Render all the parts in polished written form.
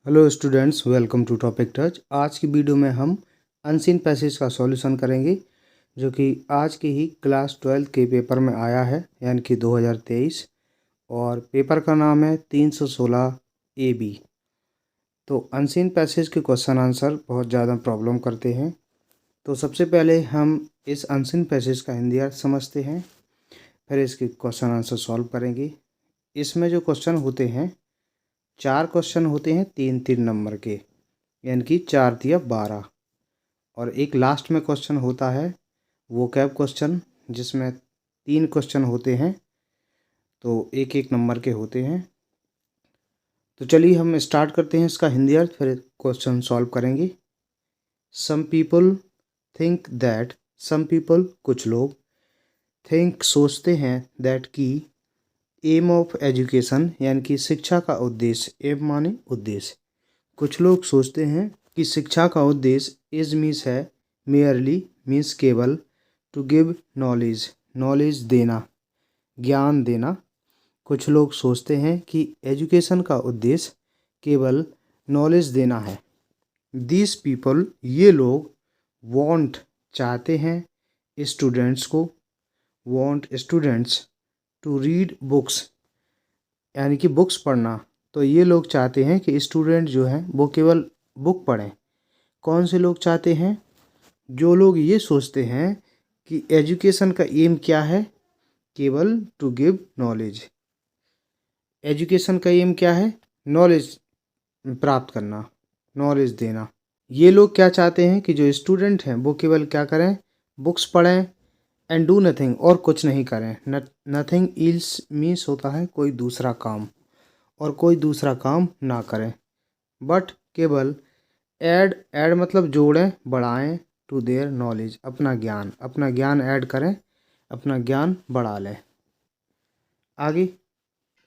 Hello students, welcome to topic touch. आज की video में हम अनसीन पैसेज का सॉल्यूशन करेंगे, जो कि आज के ही क्लास 12 के पेपर में आया है, यानी कि 2023। और पेपर का नाम है 316 AB। तो अनसीन पैसेज के क्वेश्चन आंसर बहुत ज़्यादा प्रॉब्लम करते हैं। तो सबसे पहले हम इस अनसीन पैसेज का हिंदी अर्थ समझते हैं, फिर इसके क्वेश्चन आंसर सॉल्व करेंगे। इसमें जो क्वेश्चन होते हैं, 4 क्वेश्चन होते हैं 3-3 नंबर के, यानी कि 4 दिया 12। और एक लास्ट में क्वेश्चन होता है वोकैब क्वेश्चन, जिसमें 3 क्वेश्चन होते हैं, तो एक एक नंबर के होते हैं। तो चलिए हम स्टार्ट करते हैं इसका हिंदी अर्थ, फिर क्वेश्चन सॉल्व करेंगे। Some people think that, some people कुछ लोग, थिंक सोचते हैं, दैट की एम ऑफ एजुकेशन यानी कि शिक्षा का उद्देश्य, एम माने उद्देश्य, कुछ लोग सोचते हैं कि शिक्षा का उद्देश्य इज मीन्स है, मेयरली मीन्स केवल, टू गिव नॉलेज, नॉलेज देना, ज्ञान देना। कुछ लोग सोचते हैं कि एजुकेशन का उद्देश्य केवल नॉलेज देना है। दीज पीपल, ये लोग, वांट चाहते हैं, स्टूडेंट्स को, want students to read books यानी कि बुक्स पढ़ना। तो ये लोग चाहते हैं कि स्टूडेंट जो हैं वो केवल बुक पढ़ें। कौन से लोग चाहते हैं? जो लोग ये सोचते हैं कि एजुकेशन का एम क्या है, केवल टू गिव नॉलेज। एजुकेशन का एम क्या है? नॉलेज प्राप्त करना, नॉलेज देना। ये लोग क्या चाहते हैं कि जो स्टूडेंट हैं वो केवल क्या करें, बुक्स पढ़ें, एंड डू नथिंग, और कुछ नहीं करें। नथिंग इल्स मीन्स होता है कोई दूसरा काम, और कोई दूसरा काम ना करें, बट केवल ऐड, ऐड मतलब जोड़ें, बढ़ाएं, टू देयर नॉलेज, अपना ज्ञान ऐड करें, अपना ज्ञान बढ़ा लें। आगे,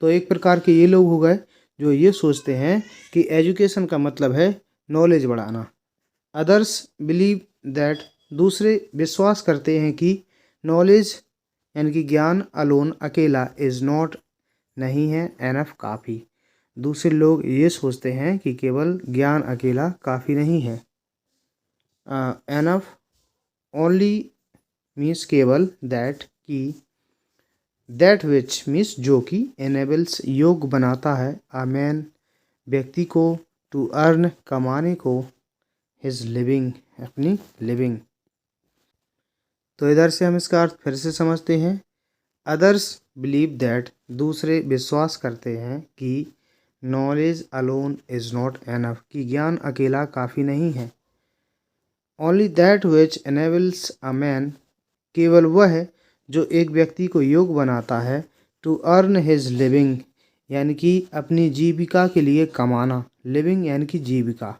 तो एक प्रकार के ये लोग हो गए जो ये सोचते हैं कि एजुकेशन का मतलब है नॉलेज बढ़ाना। अदर्स बिलीव दैट, दूसरे विश्वास करते हैं कि नॉलेज यानी कि ज्ञान अलोन, अकेला, इज़ नॉट नहीं है, एनफ काफ़ी। दूसरे लोग ये सोचते हैं कि केवल ज्ञान अकेला काफ़ी नहीं है। एनफ ओनली मीन्स केवल, दैट की, दैट विच मीन्स जो कि, एनेबल्स योग्य बनाता है, अ मैन व्यक्ति को, टू अर्न कमाने को, हिज लिविंग अपनी लिविंग। तो इधर से हम इसका अर्थ फिर से समझते हैं। अदर्स बिलीव दैट, दूसरे विश्वास करते हैं कि knowledge alone is not enough, कि ज्ञान अकेला काफ़ी नहीं है। Only that which enables a man, केवल वह है जो एक व्यक्ति को योग्य बनाता है, टू अर्न हिज लिविंग यानी कि अपनी जीविका के लिए कमाना, लिविंग यानी कि जीविका,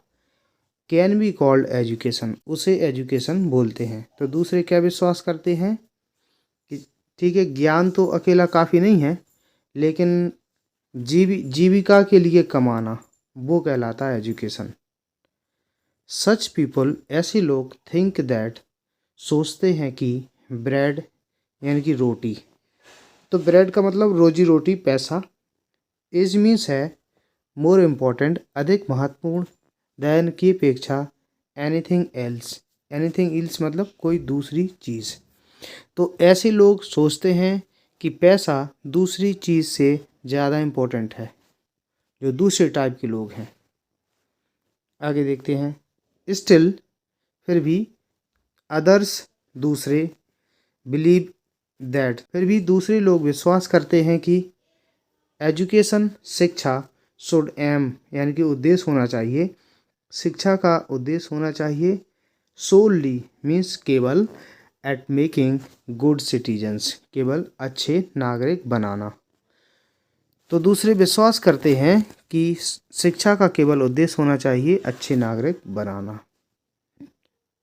कैन बी कॉल्ड एजुकेशन, उसे एजुकेशन बोलते हैं। तो दूसरे क्या विश्वास करते हैं कि ठीक है, ज्ञान तो अकेला काफ़ी नहीं है, लेकिन जीविका के लिए कमाना वो कहलाता है एजुकेशन। सच पीपल, ऐसे लोग, थिंक दैट, सोचते हैं कि ब्रेड यानी कि रोटी, तो ब्रेड का मतलब रोजी रोटी, पैसा, इज मीन्स है मोर इम्पॉर्टेंट, अधिक महत्वपूर्ण, दैन की अपेक्षा, एनीथिंग एल्स, एनीथिंग एल्स मतलब कोई दूसरी चीज़। तो ऐसे लोग सोचते हैं कि पैसा दूसरी चीज़ से ज़्यादा इम्पोर्टेंट है, जो दूसरे टाइप के लोग हैं। आगे देखते हैं। स्टिल, फिर भी, अदर्स दूसरे, बिलीव दैट, फिर भी दूसरे लोग विश्वास करते हैं कि एजुकेशन शिक्षा, शुड एम यानी कि उद्देश्य होना चाहिए, शिक्षा का उद्देश्य होना चाहिए, सोलली मीन्स केवल, एट मेकिंग गुड सिटीजन्स, केवल अच्छे नागरिक बनाना। तो दूसरे विश्वास करते हैं कि शिक्षा का केवल उद्देश्य होना चाहिए अच्छे नागरिक बनाना,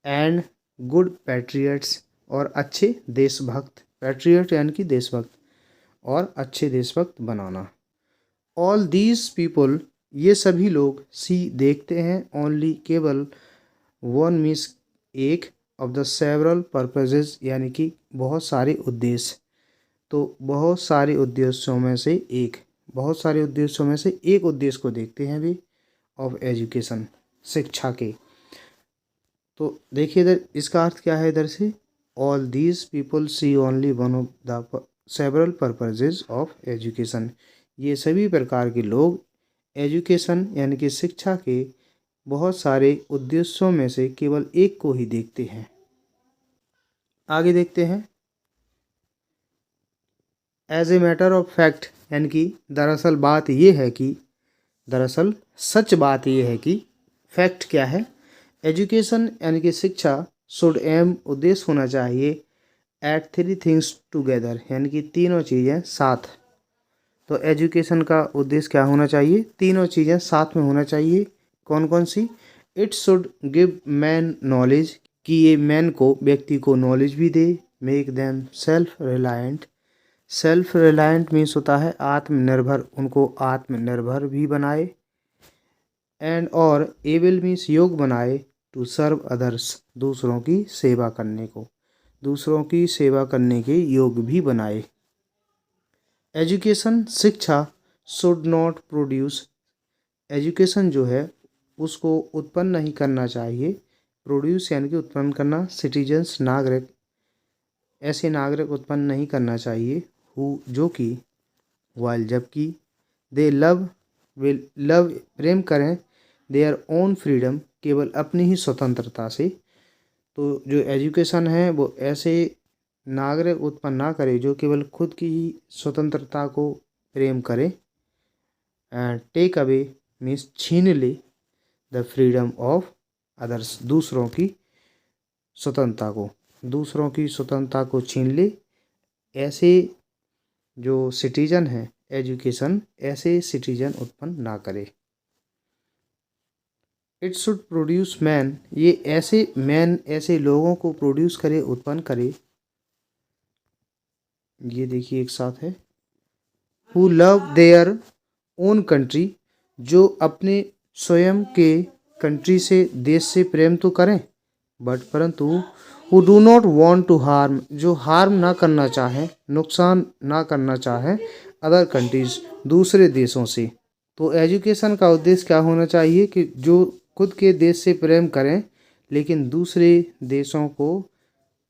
एंड गुड पैट्रियट्स, और अच्छे देशभक्त, पैट्रियट यानी कि देशभक्त, और अच्छे देशभक्त बनाना। ऑल दीज पीपल, ये सभी लोग, सी देखते हैं, ओनली केवल, वन मीन्स एक, ऑफ द सेवरल पर्पजेज यानी कि बहुत सारे उद्देश्य। तो बहुत सारे उद्देश्यों में से एक, बहुत सारे उद्देश्यों में से एक उद्देश्य को देखते हैं भी, ऑफ एजुकेशन, शिक्षा के। तो देखिए इधर इसका अर्थ क्या है, इधर से all these people see only one of the several purposes of education. ये सभी प्रकार के लोग एजुकेशन यानी कि शिक्षा के बहुत सारे उद्देश्यों में से केवल एक को ही देखते हैं। आगे देखते हैं, as a matter of fact, यानी कि दरअसल बात ये है कि, दरअसल सच बात ये है कि, फैक्ट क्या है, एजुकेशन यानी कि शिक्षा शुड एम उद्देश्य होना चाहिए एट थ्री थिंग्स टुगेदर, यानी कि तीनों चीज़ें साथ। तो एजुकेशन का उद्देश्य क्या होना चाहिए, तीनों चीज़ें साथ में होना चाहिए। कौन कौन सी, it should give man knowledge, कि ये मैन को, व्यक्ति को नॉलेज भी दे, make them self reliant, self reliant means होता है आत्मनिर्भर, उनको आत्मनिर्भर भी बनाए, एंड और एबल मीन्स योग बनाए, टू सर्व अदर्स, दूसरों की सेवा करने को, दूसरों की सेवा करने के योग भी बनाए। एजुकेशन शिक्षा शुड नॉट प्रोड्यूस, एजुकेशन जो है उसको उत्पन्न नहीं करना चाहिए, प्रोड्यूस यानी कि उत्पन्न करना, सिटीजन्स नागरिक, ऐसे नागरिक उत्पन्न नहीं करना चाहिए, हु जो कि, वाइल जबकि, दे लव विल लव प्रेम करें, देयर ओन फ्रीडम, केवल अपनी ही स्वतंत्रता से। तो जो एजुकेशन है वो ऐसे नागरिक उत्पन्न ना करे जो केवल खुद की ही स्वतंत्रता को प्रेम करे, एंड टेक अवे मीन्स छीन ले, द फ्रीडम ऑफ अदर्स, दूसरों की स्वतंत्रता को, दूसरों की स्वतंत्रता को छीन ले। ऐसे जो सिटीजन हैं, एजुकेशन ऐसे सिटीजन उत्पन्न ना करे। इट शुड प्रोड्यूस मैन, ये ऐसे मैन, ऐसे लोगों को प्रोड्यूस करे, उत्पन्न करे, ये देखिए एक साथ है, who love their own country, जो अपने स्वयं के कंट्री से, देश से प्रेम तो करें, बट परंतु who do not want to harm, जो हार्म ना करना चाहे, नुकसान ना करना चाहे, अदर कंट्रीज, दूसरे देशों से। तो एजुकेशन का उद्देश्य क्या होना चाहिए कि जो खुद के देश से प्रेम करें लेकिन दूसरे देशों को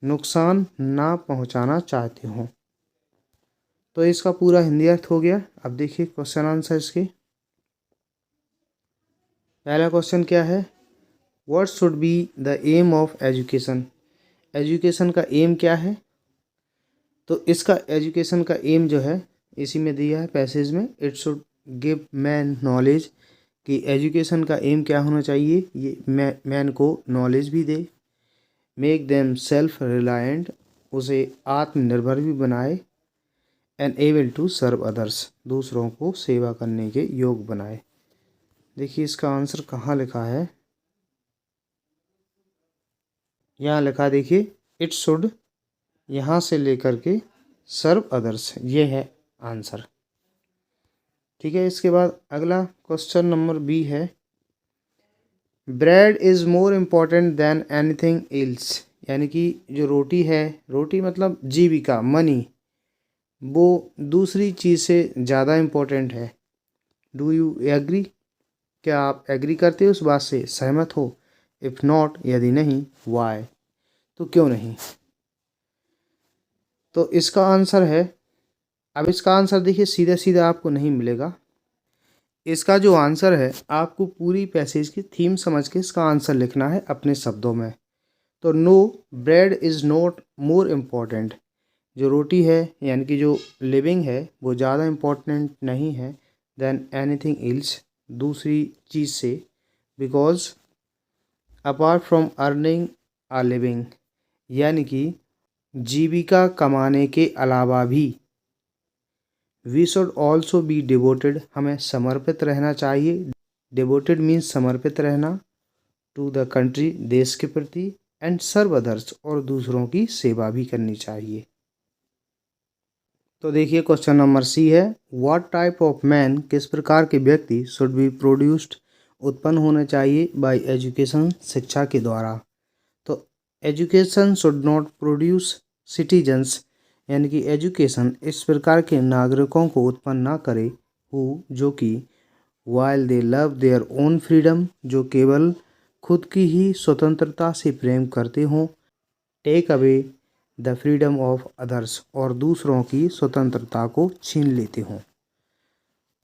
नुकसान ना पहुंचाना चाहते हों। तो इसका पूरा हिंदी अर्थ हो गया। अब देखिए क्वेश्चन आंसर इसके। पहला क्वेश्चन क्या है, what should be the aim of education, education का एम क्या है। तो इसका एजुकेशन का एम जो है इसी में दिया है पैसेज में, it should give man knowledge, कि एजुकेशन का एम क्या होना चाहिए, ये मैन को नॉलेज भी दे, मेक देम सेल्फ रिलायंट, उसे आत्मनिर्भर भी बनाए, and able to serve others, दूसरों को सेवा करने के योग बनाए। देखिए इसका आंसर कहाँ लिखा है, यहाँ लिखा देखिए, इट शुड, यहाँ से लेकर के सर्व अदर्स, ये है आंसर। ठीक है, इसके बाद अगला क्वेश्चन नंबर बी है, bread is more important than anything else, यानी कि जो रोटी है, रोटी मतलब जीविका, मनी, वो दूसरी चीज़ से ज़्यादा इम्पोर्टेंट है। डू यू एग्री, क्या आप एग्री करते हो उस बात से, सहमत हो, इफ़ नॉट, यदि नहीं, वाई, तो क्यों नहीं। तो इसका आंसर है, अब इसका आंसर देखिए सीधा सीधा आपको नहीं मिलेगा, इसका जो आंसर है आपको पूरी पैसेज की थीम समझ के इसका आंसर लिखना है अपने शब्दों में। तो no, bread is not more important, जो रोटी है यानी कि जो लिविंग है वो ज़्यादा इम्पोर्टेंट नहीं है, देन एनीथिंग एल्स, दूसरी चीज़ से, because apart from earning a living, यानी कि जीविका कमाने के अलावा भी, we should also be devoted, हमें समर्पित रहना चाहिए, डिवोटेड मीन्स समर्पित रहना, टू द कंट्री, देश के प्रति, एंड सर्व अदर्स, और दूसरों की सेवा भी करनी चाहिए। तो देखिए क्वेश्चन नंबर सी है, व्हाट टाइप ऑफ मैन, किस प्रकार के व्यक्ति, शुड बी प्रोड्यूस्ड, उत्पन्न होना चाहिए, बाय एजुकेशन, शिक्षा के द्वारा। तो education should not produce citizens, यानी कि एजुकेशन इस प्रकार के नागरिकों को उत्पन्न ना करे, हु जो कि, while they love their own freedom, जो केवल खुद की ही स्वतंत्रता से प्रेम करते हों, take away the freedom of others, और दूसरों की स्वतंत्रता को छीन लेते हों।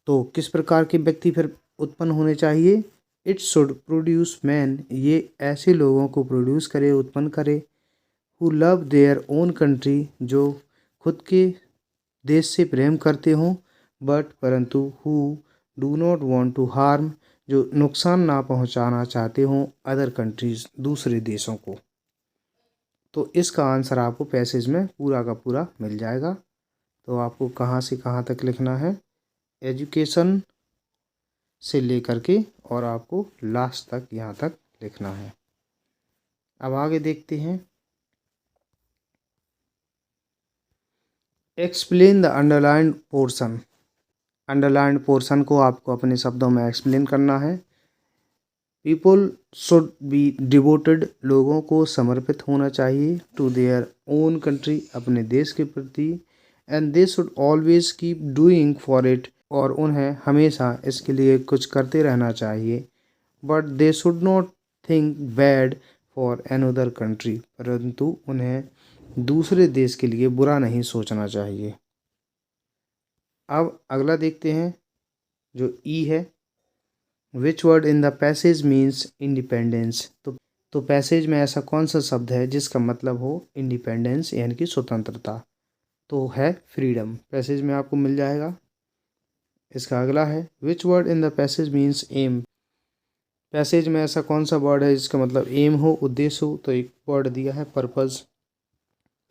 तो किस प्रकार के व्यक्ति फिर उत्पन्न होने चाहिए? इट शुड प्रोड्यूस मैन, ये ऐसे लोगों को प्रोड्यूस करे, उत्पन्न करे, who love their own country, जो खुद के देश से प्रेम करते हों, बट परंतु who do not want to harm, जो नुकसान ना पहुंचाना चाहते हों अदर कंट्रीज, दूसरे देशों को। तो इसका आंसर आपको पैसेज में पूरा का पूरा मिल जाएगा। तो आपको कहाँ से कहाँ तक लिखना है, एजुकेशन से लेकर के और आपको लास्ट तक यहाँ तक लिखना है। अब आगे देखते हैं, explain the underlined portion. Underlined portion को आपको अपने शब्दों में एक्सप्लेन करना है। पीपल शुड बी डिवोटेड, लोगों को समर्पित होना चाहिए, टू देयर ओन कंट्री, अपने देश के प्रति, and they should always keep doing for it, और उन्हें हमेशा इसके लिए कुछ करते रहना चाहिए, but they should not think bad for another country, परंतु उन्हें दूसरे देश के लिए बुरा नहीं सोचना चाहिए। अब अगला देखते हैं जो ई है, which word in the passage means independence. तो पैसेज में ऐसा कौन सा शब्द है जिसका मतलब हो इंडिपेंडेंस यानी कि स्वतंत्रता? तो है फ्रीडम, पैसेज में आपको मिल जाएगा। इसका अगला है, which word in the passage means M. Passage में ऐसा कौन सा वर्ड है जिसका मतलब एम हो, उद्देश्य हो? तो एक वर्ड दिया है पर्पज़,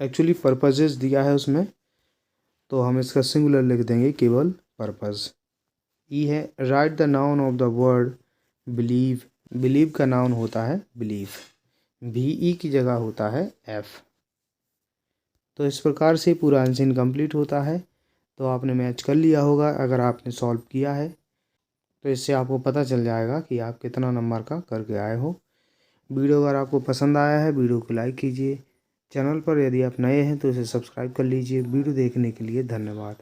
एक्चुअली पर्पजेज दिया है उसमें, तो हम इसका सिंगुलर लिख देंगे केवल पर्पज़। ई है, right the noun of the word believe. Believe का नाउन होता है बिलीव, VE की जगह होता है F। तो इस प्रकार से पूरा आंसर कंप्लीट होता है। तो आपने मैच कर लिया होगा अगर आपने सॉल्व किया है, तो इससे आपको पता चल जाएगा कि आप कितना नंबर का करके आए हो। वीडियो अगर आपको पसंद आया है, वीडियो को लाइक कीजिए। चैनल पर यदि आप नए हैं तो इसे सब्सक्राइब कर लीजिए। वीडियो देखने के लिए धन्यवाद।